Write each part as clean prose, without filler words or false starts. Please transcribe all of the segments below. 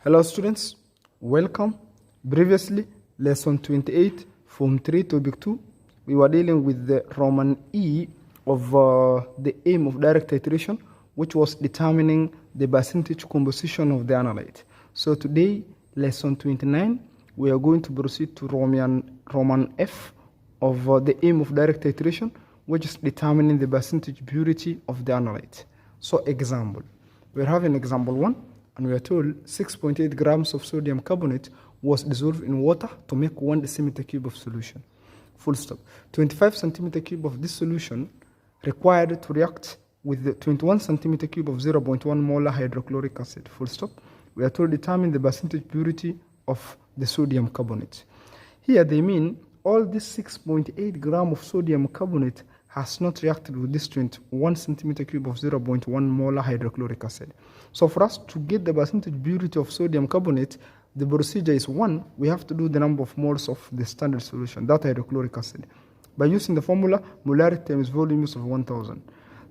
Hello students, welcome. Previously, lesson 28, form 3, topic 2, we were dealing with the Roman E of the aim of direct titration, which was determining the percentage composition of the analyte. So today, lesson 29, we are going to proceed to Roman F of the aim of direct titration, which is determining the percentage purity of the analyte. So example, we're having example 1. And we are told 6.8 grams of sodium carbonate was dissolved in water to make 1 decimeter cube of solution. Full stop. 25 centimeter cube of this solution required to react with the 21 centimeter cube of 0.1 molar hydrochloric acid. Full stop. We are told determine the percentage purity of the sodium carbonate. Here they mean all this 6.8 gram of sodium carbonate has not reacted with this 21 centimeter cube of 0.1 molar hydrochloric acid. So for us to get the percentage purity of sodium carbonate, the procedure is 1, we have to do the number of moles of the standard solution, that hydrochloric acid, by using the formula molarity times volume of 1000.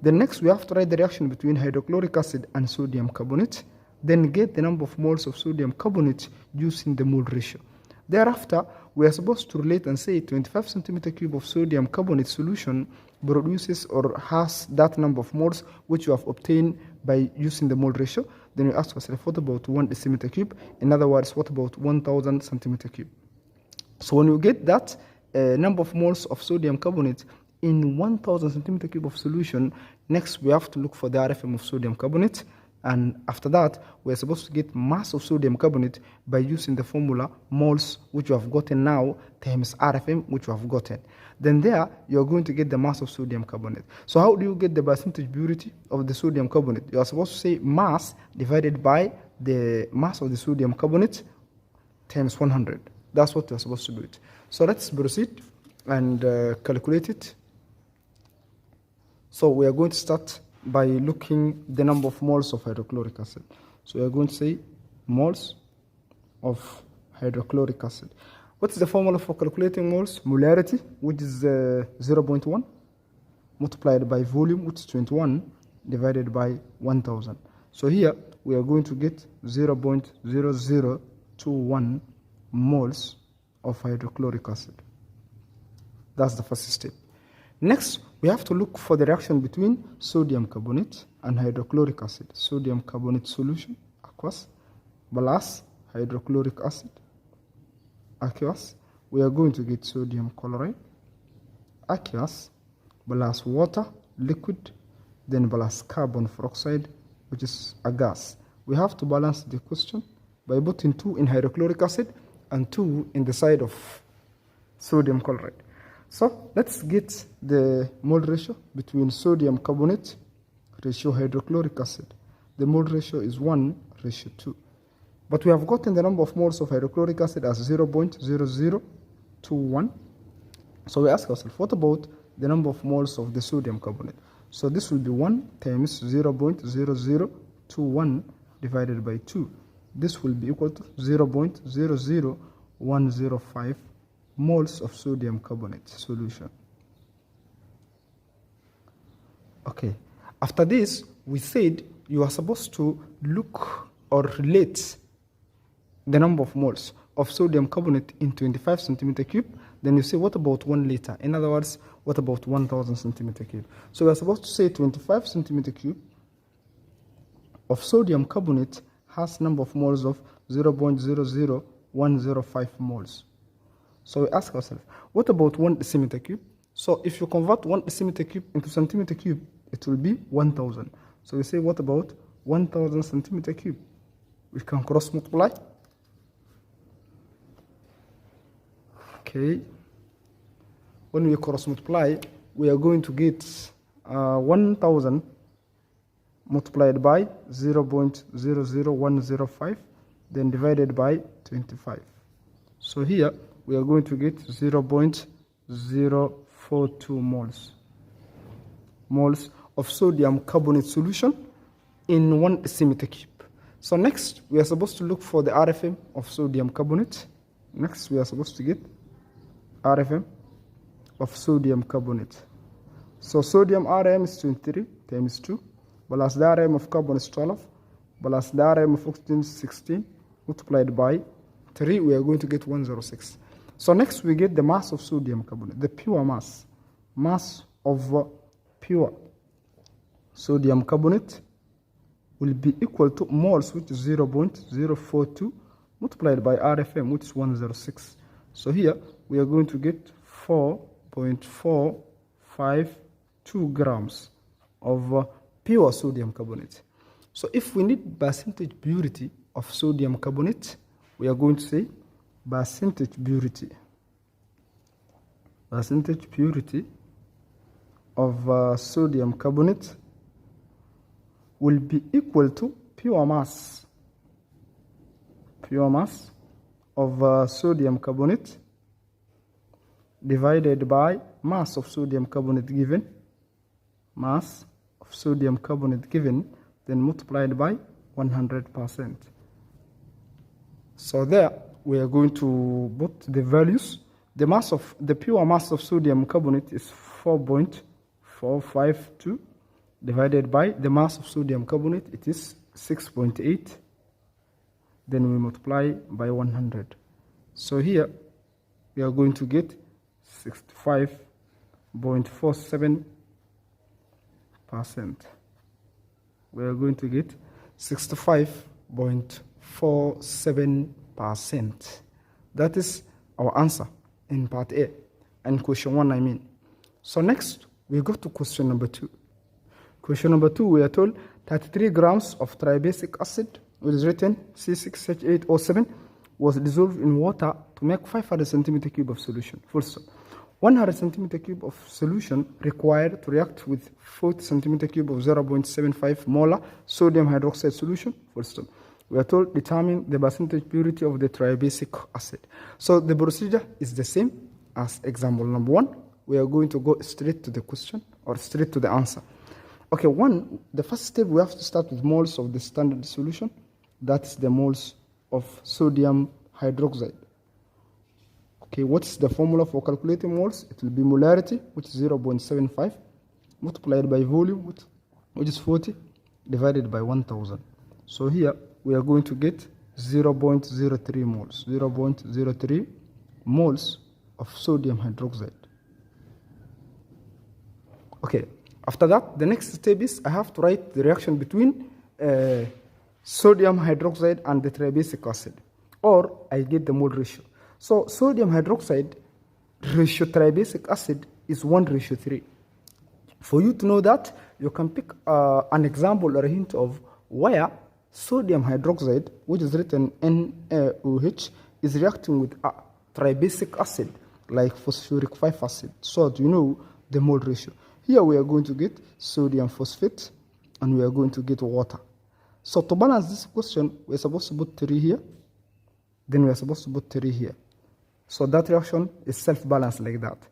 Then next we have to write the reaction between hydrochloric acid and sodium carbonate, then get the number of moles of sodium carbonate using the mole ratio. Thereafter, we are supposed to relate and say 25 centimeter cube of sodium carbonate solution produces or has that number of moles which you have obtained by using the mole ratio. Then we ask ourselves, what about 1 decimeter cube? In other words, what about 1000 centimeter cube? So when you get that number of moles of sodium carbonate in 1000 centimeter cube of solution, next we have to look for the RFM of sodium carbonate. And after that, we are supposed to get mass of sodium carbonate by using the formula moles, which you have gotten now, times RFM, which you have gotten. Then there, you are going to get the mass of sodium carbonate. So how do you get the percentage purity of the sodium carbonate? You are supposed to say mass divided by the mass of the sodium carbonate times 100. That's what you are supposed to do it. So let's proceed and calculate it. So we are going to start by looking the number of moles of hydrochloric acid. So we are going to say moles of hydrochloric acid. What's the formula for calculating moles? Molarity, which is 0.1, multiplied by volume, which is 21, divided by 1000. So here we are going to get 0.0021 moles of hydrochloric acid. That's the first step. Next, we have to look for the reaction between sodium carbonate and hydrochloric acid. Sodium carbonate solution, aqueous, plus hydrochloric acid, aqueous. We are going to get sodium chloride, aqueous, plus water, liquid, then plus carbon dioxide, which is a gas. We have to balance the question by putting 2 in hydrochloric acid and 2 in the side of sodium chloride. So let's get the mole ratio between sodium carbonate ratio hydrochloric acid. The mole ratio is 1:2. But we have gotten the number of moles of hydrochloric acid as 0.0021. So we ask ourselves, what about the number of moles of the sodium carbonate? So this will be 1 times 0.0021 divided by 2. This will be equal to 0.00105 moles of sodium carbonate solution. Okay, after this, we said you are supposed to look or relate the number of moles of sodium carbonate in 25 centimeter cube. Then you say, what about 1 liter? In other words, what about 1000 centimeter cube? So we are supposed to say 25 centimeter cube of sodium carbonate has number of moles of 0.00105 moles. So we ask ourselves, what about 1 decimeter cube? So if you convert 1 decimeter cube into centimeter cube, it will be 1000. So we say, what about 1000 centimeter cube? We can cross multiply. Okay. When we cross multiply, we are going to get 1000 multiplied by 0.00105, then divided by 25. So here, we are going to get 0.042 moles of sodium carbonate solution in 1 decimeter cube. So next, we are supposed to look for the RFM of sodium carbonate. Next, we are supposed to get RFM of sodium carbonate. So sodium RM is 23 times 2, plus the RM of carbon is 12, plus the RM of oxygen is 16, multiplied by 3, we are going to get 106. So next we get the mass of sodium carbonate, the pure mass. Mass of pure sodium carbonate will be equal to moles, which is 0.042, multiplied by RFM, which is 106. So here we are going to get 4.452 grams of pure sodium carbonate. So if we need percentage purity of sodium carbonate, we are going to say percentage purity of sodium carbonate will be equal to pure mass of sodium carbonate divided by mass of sodium carbonate given, then multiplied by 100%. So there we are going to put the values. The pure mass of sodium carbonate is 4.452 divided by the mass of sodium carbonate, it is 6.8. Then we multiply by 100. So here we are going to get 65.47%. We are going to get 65.47%. That is our answer in part A, and question 1 I mean. So next we go to question number 2. Question number 2, we are told 33 grams of tribasic acid, which is written C6H8O7, was dissolved in water to make 500 centimeter cube of solution. Full stop. 100 centimeter cube of solution required to react with 40 centimeter cube of 0.75 molar sodium hydroxide solution. Full stop. We are told determine the percentage purity of the tribasic acid. So the procedure is the same as example number 1. We are going to go straight to the question or straight to the answer. Okay, the first step, we have to start with moles of the standard solution. That's the moles of sodium hydroxide. Okay, what's the formula for calculating moles? It will be molarity, which is 0.75, multiplied by volume, which is 40, divided by 1000. So here we are going to get 0.03 moles, 0.03 moles of sodium hydroxide. Okay, after that, the next step is I have to write the reaction between sodium hydroxide and the tribasic acid, or I get the mole ratio. So sodium hydroxide ratio tribasic acid is 1:3. For you to know that, you can pick an example or a hint of where sodium hydroxide, which is written NaOH, is reacting with a tribasic acid like phosphoric 5 acid, so that you know the mole ratio. Here we are going to get sodium phosphate and we are going to get water. So to balance this question, we are supposed to put 3 here, then we are supposed to put 3 here. So that reaction is self-balanced like that.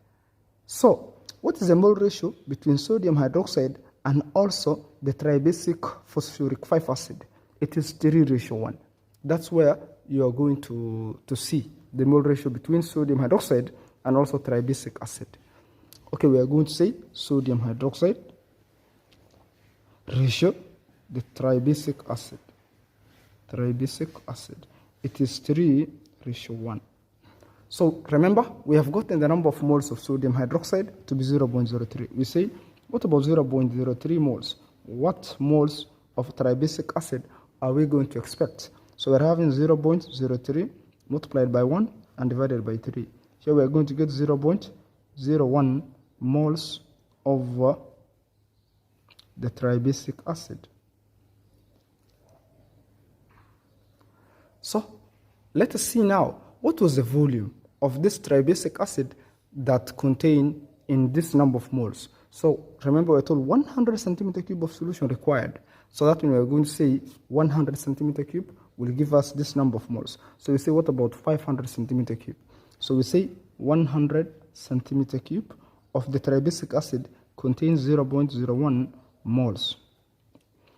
So what is the mole ratio between sodium hydroxide and also the tribasic phosphoric 5 acid? It is 3:1. That's where you are going to see the mole ratio between sodium hydroxide and also tribasic acid. Okay, we are going to say sodium hydroxide ratio the tribasic acid. It is 3:1. So remember, we have gotten the number of moles of sodium hydroxide to be 0.03. We say, what about 0.03 moles? What moles of tribasic acid are we going to expect? So we're having 0.03 multiplied by 1 and divided by 3. Here we are going to get 0.01 moles of the tribasic acid. So let us see now, what was the volume of this tribasic acid that contained in this number of moles? So remember, I told 100 centimeter cube of solution required. So that when we are going to say 100 centimeter cube will give us this number of moles. So we say, what about 500 centimeter cube? So we say 100 centimeter cube of the tribasic acid contains 0.01 moles.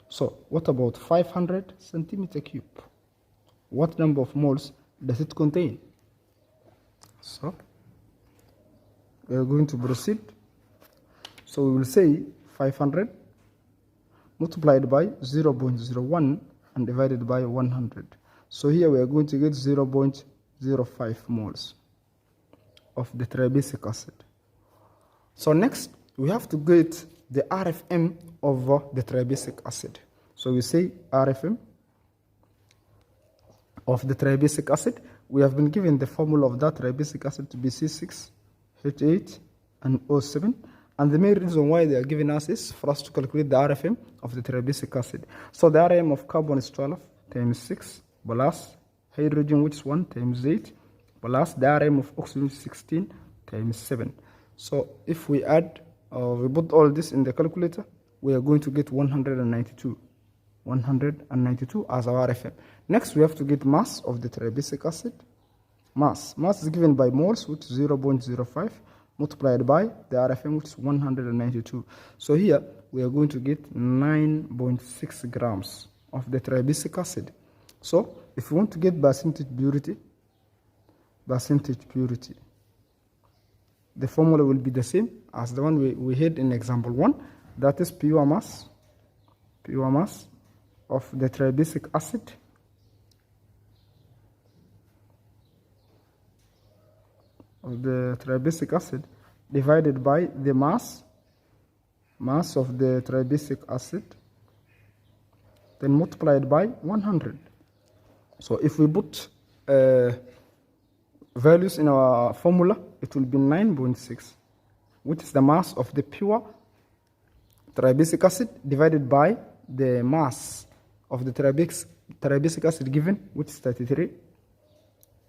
So what about 500 centimeter cube? What number of moles does it contain? So we are going to proceed. So we will say 500 multiplied by 0.01 and divided by 100. So here we are going to get 0.05 moles of the tribasic acid. So next, we have to get the RFM of the tribasic acid. So we say RFM of the tribasic acid. We have been given the formula of that tribasic acid to be C6H8 and O7. And the main reason why they are giving us is for us to calculate the RFM of the tribasic acid. So the RFM of carbon is 12 times 6 plus hydrogen, which is 1 times 8, plus the RFM of oxygen is 16 times 7. So if we add, we put all this in the calculator, we are going to get 192. 192 as our RFM. Next, we have to get mass of the tribasic acid. Mass is given by moles, which is 0.05, multiplied by the RFM, which is 192. So here, we are going to get 9.6 grams of the tribasic acid. So, if you want to get percentage purity, the formula will be the same as the one we had in example 1. That is pure mass of the tribasic acid divided by the mass of the tribasic acid, then multiplied by 100. So if we put values in our formula, it will be 9.6, which is the mass of the pure tribasic acid divided by the mass of the tribasic acid given, which is 33,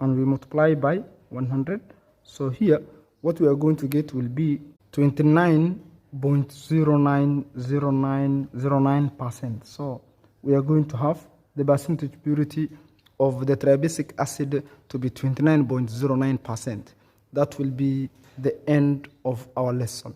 and we multiply by 100. So here, what we are going to get will be 29.090909%. So we are going to have the percentage purity of the tribasic acid to be 29.09%. That will be the end of our lesson.